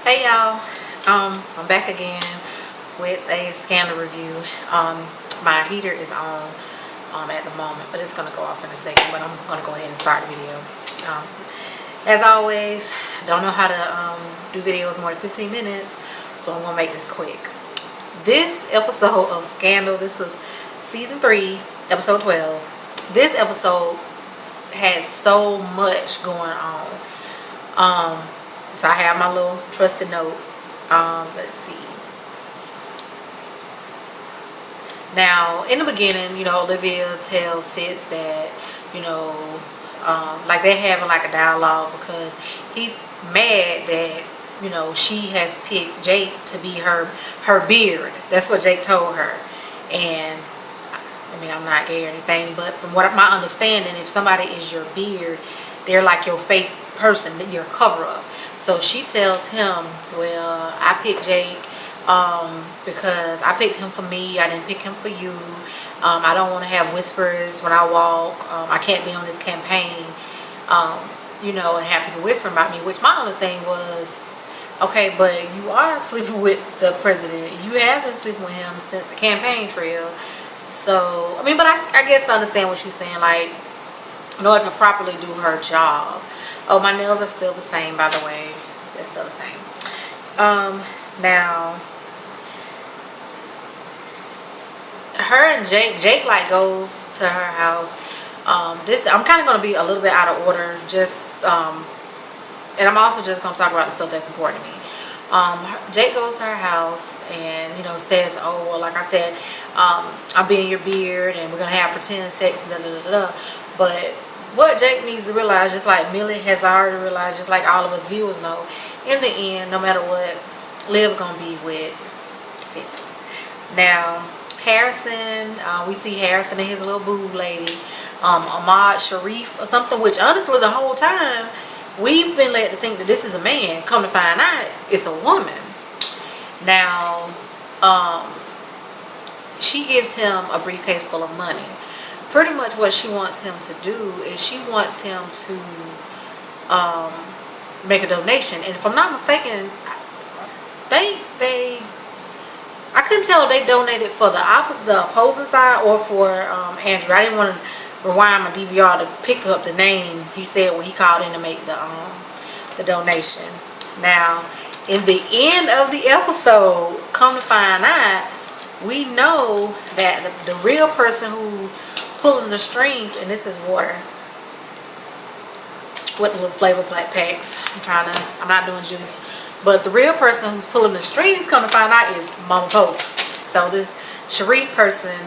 Hey y'all, I'm back again with a scandal review. My heater is on at the moment, but it's gonna go off in a second. But I'm gonna go ahead and start the video. As always, don't know how to do videos more than 15 minutes, so I'm gonna make this quick. This episode of Scandal, this was season 3, episode 12. This episode has so much going on. So I have my little trusted note. Let's see. Now, in the beginning, Olivia tells Fitz that, like they're having like a dialogue because he's mad that, she has picked Jake to be her beard. That's what Jake told her. And I mean, I'm not gay or anything, but from what my understanding, if somebody is your beard, they're like your fake person, your cover up. So she tells him, well, I picked Jake because I picked him for me. I didn't pick him for you. I don't want to have whispers when I walk. I can't be on this campaign, and have people whispering about me. Which my other thing was, okay, but you are sleeping with the president. You have been sleeping with him since the campaign trail. So, I mean, but I guess I understand what she's saying. Like, in order to properly do her job. Oh, my nails are still the same, by the way. They're still the same. Now, her and Jake like goes to her house. I'm kind of going to be a little bit out of order. And I'm also just going to talk about the stuff that's important to me. Jake goes to her house and, says, oh, well, like I said, I'll be in your beard and we're going to have pretend sex, But what Jake needs to realize, just like Millie has already realized, just like all of us viewers know, in the end, no matter what, Liv gonna be with Fitz. Now, Harrison, we see Harrison and his little boob lady, Ahmad Sharif or something, which honestly the whole time, we've been led to think that this is a man. Come to find out, it's a woman. Now, she gives him a briefcase full of money. Pretty much what she wants him to do is she wants him to make a donation. And if I'm not mistaken, I couldn't tell if they donated for the opposing side or for Andrew. I didn't want to rewind my DVR to pick up the name he said when he called in to make the donation. Now, in the end of the episode, come to find out, we know that the real person who's pulling the strings, and this is water with the little flavor black packs. I'm not doing juice, but the real person who's pulling the strings, come to find out, is Mama Pope. So this Sharif person,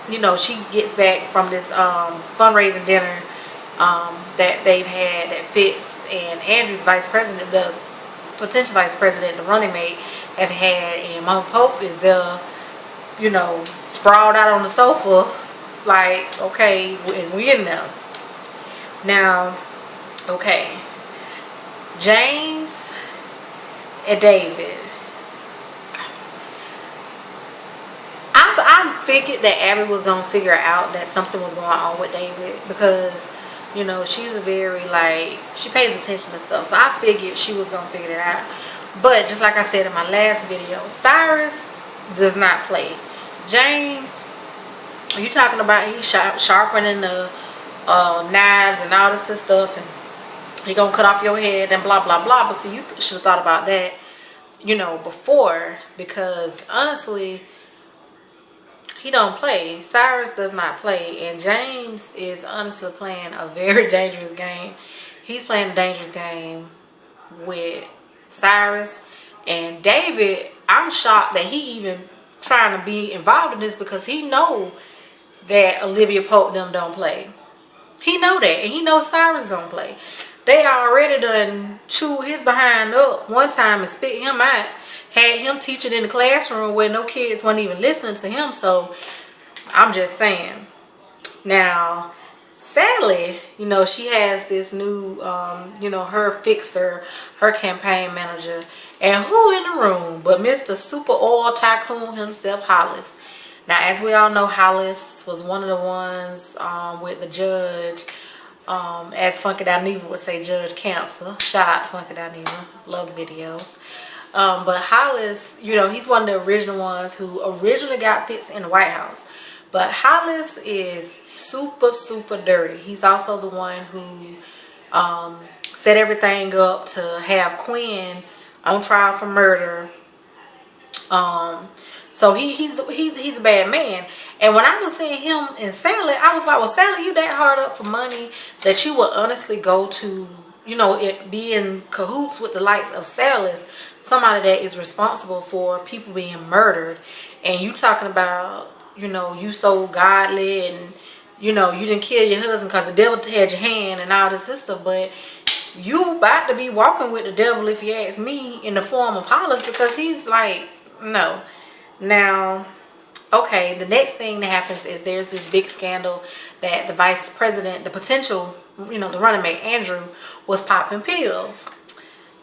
she gets back from this fundraising dinner that they've had, that Fitz and Andrew's vice president, the potential vice president, the running mate, have had, and Mama Pope is there, sprawled out on the sofa. Like, okay, is we in there? Now, okay, James and David. I figured that Abby was gonna figure out that something was going on with David because, she's a very, like, she pays attention to stuff. So I figured she was gonna figure it out. But just like I said in my last video, Cyrus does not play. James, you talking about he's sharpening the knives and all this stuff, and he gonna cut off your head and blah blah blah. But see, you should have thought about that, before, because honestly, he don't play. Cyrus does not play, and James is honestly playing a very dangerous game. He's playing a dangerous game with Cyrus and David. I'm shocked that he even trying to be involved in this because he know that Olivia Pope them don't play. He know that, and he knows Cyrus don't play. They already done chewed his behind up one time and spit him out. Had him teaching in the classroom where no kids weren't even listening to him. So I'm just saying. Now, sadly, she has this new, her fixer, her campaign manager, and who in the room but Mr. Super Oil Tycoon himself, Hollis. Now, as we all know, Hollis was one of the ones with the judge As Funky Dineva would say, Judge Cancer. Shout out to Funky Dineva. Love videos. But Hollis, you know, he's one of the original ones who originally got Fitz in the White House. But Hollis is super, super dirty. He's also the one who set everything up to have Quinn on trial for murder. So he's a bad man. And when I was seeing him and Sally, I was like, well, Sally, you that hard up for money that you would honestly go to, you know, be in cahoots with the likes of Sally's, somebody that is responsible for people being murdered. And you talking about, you know, you so godly and, you know, you didn't kill your husband because the devil had your hand and all this stuff. But you about to be walking with the devil, if you ask me, in the form of Hollis, because he's like, no. Now, okay, the next thing that happens is there's this big scandal that the vice president, the potential, you know, the running mate, Andrew, was popping pills.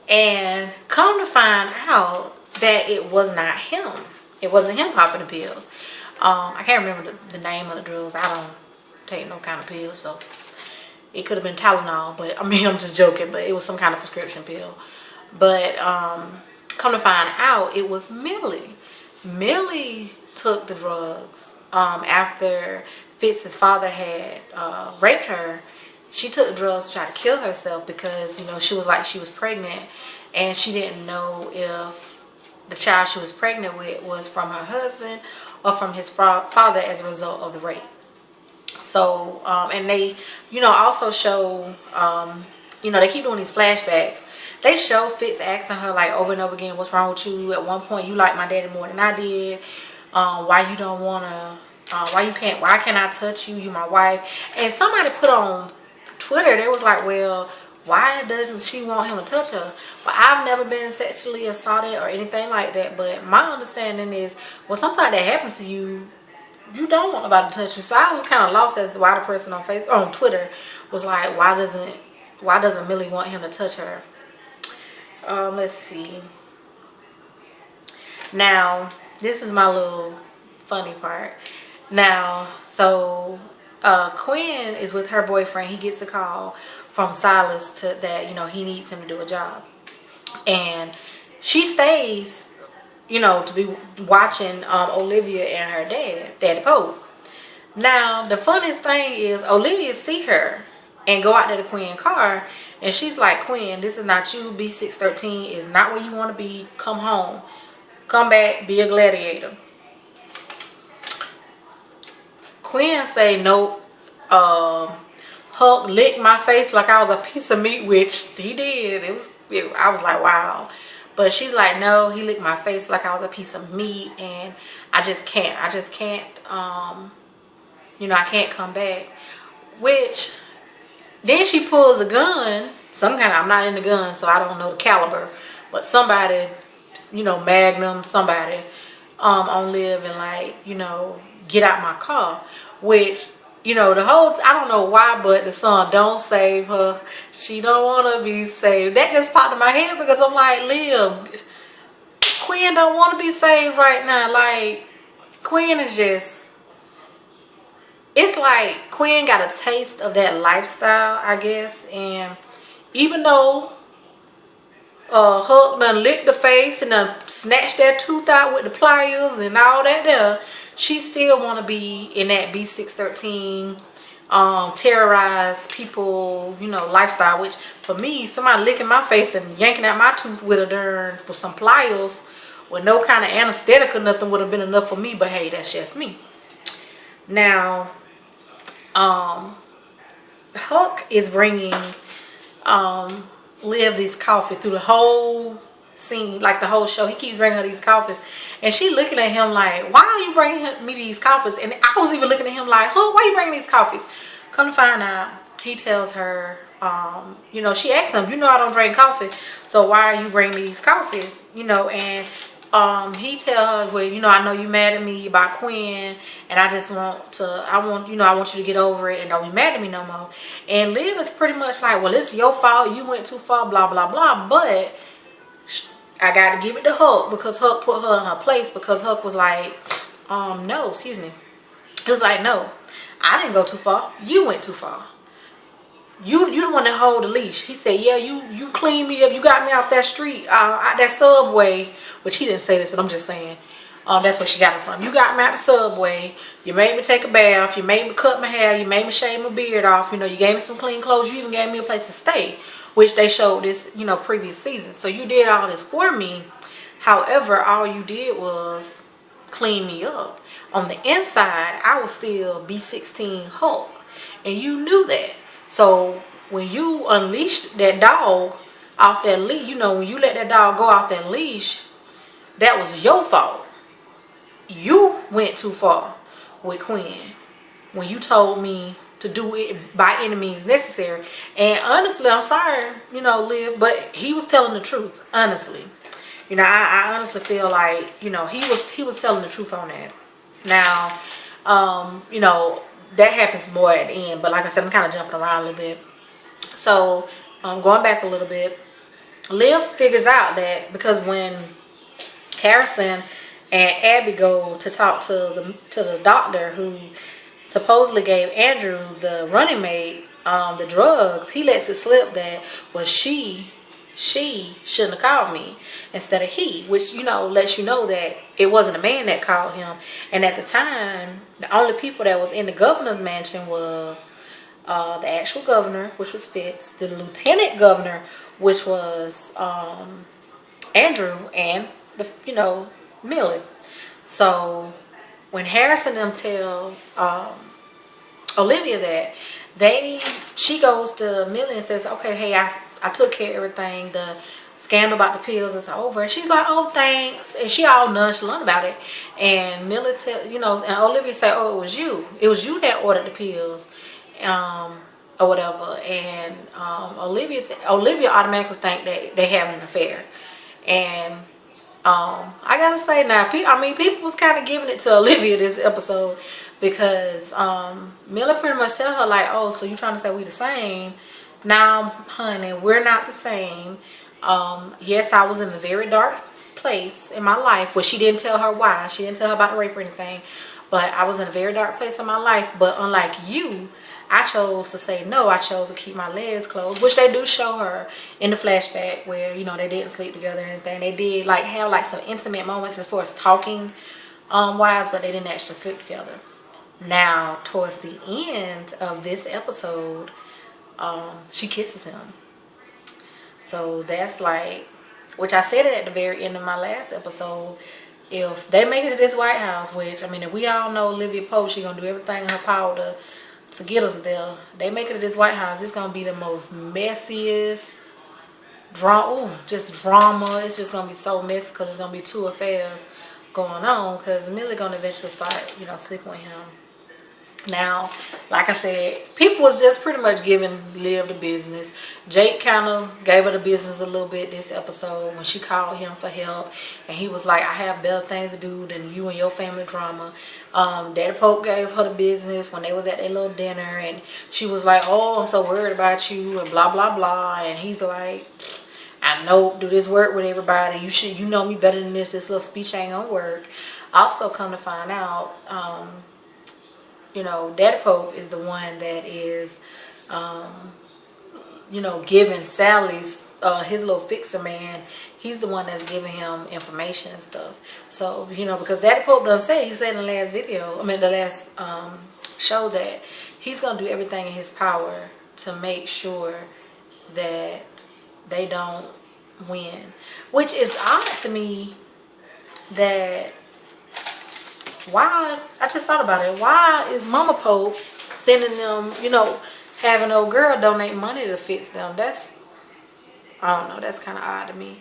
And come to find out that it was not him. It wasn't him popping the pills. I can't remember the name of the drugs. I don't take no kind of pills, so it could have been Tylenol, but I mean, I'm just joking, but it was some kind of prescription pill. But come to find out, it was Millie. Millie took the drugs after Fitz's father had raped her. She took the drugs to try to kill herself because, you know, she was like she was pregnant and she didn't know if the child she was pregnant with was from her husband or from his father as a result of the rape. So, and they, you know, also show, you know, they keep doing these flashbacks. They show Fitz asking her like over and over again, what's wrong with you? At one point, you like my daddy more than I did. Why you don't want to, why can't I touch you? You my wife. And somebody put on Twitter, they was like, well, why doesn't she want him to touch her? But I've never been sexually assaulted or anything like that. But my understanding is, when something like that happens to you, you don't want nobody to touch you. So I was kind of lost as to why the person on Twitter was like, why doesn't Millie want him to touch her? Let's see. Now, this is my little funny part. Now, so Quinn is with her boyfriend. He gets a call from Silas that, you know, he needs him to do a job. And she stays, you know, to be watching Olivia and her dad, Daddy Pope. Now, the funniest thing is Olivia see her and go out to the Quinn car. And she's like, Quinn, this is not you. B613 is not where you want to be. Come home. Come back. Be a gladiator. Quinn say, nope. Hulk licked my face like I was a piece of meat, which he did. I was like, wow. But she's like, no, he licked my face like I was a piece of meat, and I just can't, you know, I can't come back. Which, then she pulls a gun, I'm not in the gun, so I don't know the caliber, but somebody, you know, Magnum, somebody, on Liv and like, you know, get out my car. Which, you know, I don't know why, but the song Don't Save Her, she don't want to be saved. That just popped in my head because I'm like, Liv, Quinn don't want to be saved right now. Like, Quinn is just, it's like Quinn got a taste of that lifestyle, I guess. And even though Hulk done licked the face and done snatched that tooth out with the pliers and all that there, she still want to be in that B613 terrorize people, you know, lifestyle. Which for me, somebody licking my face and yanking out my tooth with some pliers with no kind of anesthetic or nothing would have been enough for me. But hey, that's just me. Now, Hulk is bringing Liv these coffee through the whole scene, like the whole show. He keeps bringing her these coffees, and she looking at him like, why are you bringing me these coffees? And I was even looking at him like, why you bringing these coffees? Come to find out, he tells her, you know, she asks him, you know I don't drink coffee, so why are you bringing me these coffees? You know, and he tell her, well, you know, I know you mad at me about Quinn, and I want you to get over it and don't be mad at me no more. And Liv is pretty much like, well, it's your fault, you went too far, blah blah blah. But I got to give it to Hulk, because Hulk put her in her place, because Hulk was like, no, excuse me. He was like, no, I didn't go too far. You went too far. You the one that hold the leash. He said, yeah, you cleaned me up. You got me off that street, out that subway. Which he didn't say this, but I'm just saying. That's where she got it from. You got me out the subway. You made me take a bath. You made me cut my hair. You made me shave my beard off. You know, you gave me some clean clothes. You even gave me a place to stay, which they showed this, you know, previous season. So you did all this for me. However, all you did was clean me up. On the inside, I was still B16 Hulk, and you knew that. So when you unleashed that dog off that leash, you know, when you let that dog go off that leash, that was your fault. You went too far with Quinn when you told me to do it by any means necessary. And honestly, I'm sorry, you know, Liv, but he was telling the truth, honestly. You know, I honestly feel like, you know, he was telling the truth on that. Now, you know, that happens more at the end, but like I said, I'm kind of jumping around a little bit. So, going back a little bit, Liv figures out that because when Harrison and Abby go to talk to the doctor who supposedly gave Andrew, the running mate, the drugs, he lets it slip that was she shouldn't have called me instead of he, which, you know, lets you know that it wasn't a man that called him. And at the time, the only people that was in the governor's mansion was the actual governor, which was Fitz, the lieutenant governor, which was Andrew, and the, you know, Millie. So when Harrison them tell Olivia that, she goes to Millie and says, okay, hey, I took care of everything. The scandal about the pills is over. And she's like, oh, thanks. And she all nonchalant about it. And Millie you know, and Olivia say, oh, it was you. It was you that ordered the pills, or whatever. And Olivia automatically think that they having an affair. And I gotta say now, people was kind of giving it to Olivia this episode because Millie pretty much tell her like, oh, so you trying to say we the same? Now, honey, we're not the same. Yes, I was in a very dark place in my life, where she didn't tell her why. She didn't tell her about the rape or anything. But I was in a very dark place in my life. But unlike you, I chose to say no. I chose to keep my legs closed, which they do show her in the flashback where, you know, they didn't sleep together or anything. They did like have like some intimate moments as far as talking wise, but they didn't actually sleep together. Now, towards the end of this episode, she kisses him. So that's like, which I said it at the very end of my last episode, if they make it to this White House, which, I mean, if we all know Olivia Pope, she's going to do everything in her power to get us there. They make it to this White House, it's going to be the most messiest drama. It's just going to be so messy because it's going to be two affairs going on because Millie going to eventually start, you know, sleeping with him. Now, like I said, people was just pretty much giving Liv the business. Jake kind of gave her the business a little bit this episode when she called him for help. And he was like, I have better things to do than you and your family drama. Daddy Pope gave her the business when they was at their little dinner. And she was like, oh, I'm so worried about you and blah, blah, blah. And he's like, I know, do this work with everybody. You know me better than this. This little speech ain't gonna work. Also, come to find out, you know, Daddy Pope is the one that is, you know, giving Sally's, his little fixer man, he's the one that's giving him information and stuff. So, you know, because Daddy Pope doesn't say, he said in the last video, the last show that he's going to do everything in his power to make sure that they don't win. Which is odd to me that, why, I just thought about it, why is Mama Pope sending them, you know, having old girl donate money to fix them? That's, I don't know, that's kind of odd to me.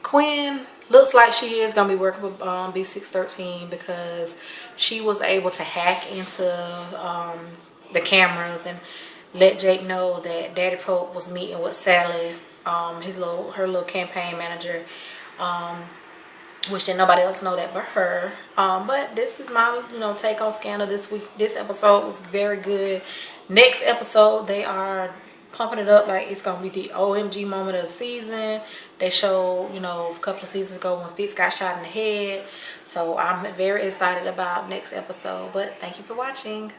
Quinn looks like she is going to be working with B613 because she was able to hack into the cameras and let Jake know that Daddy Pope was meeting with Sally, her little campaign manager, which didn't nobody else know that but her. But this is my, you know, take on Scandal this week. This episode was very good. Next episode, they are pumping it up like it's gonna be the OMG moment of the season. They showed, you know, a couple of seasons ago when Fitz got shot in the head. So I'm very excited about next episode. But thank you for watching.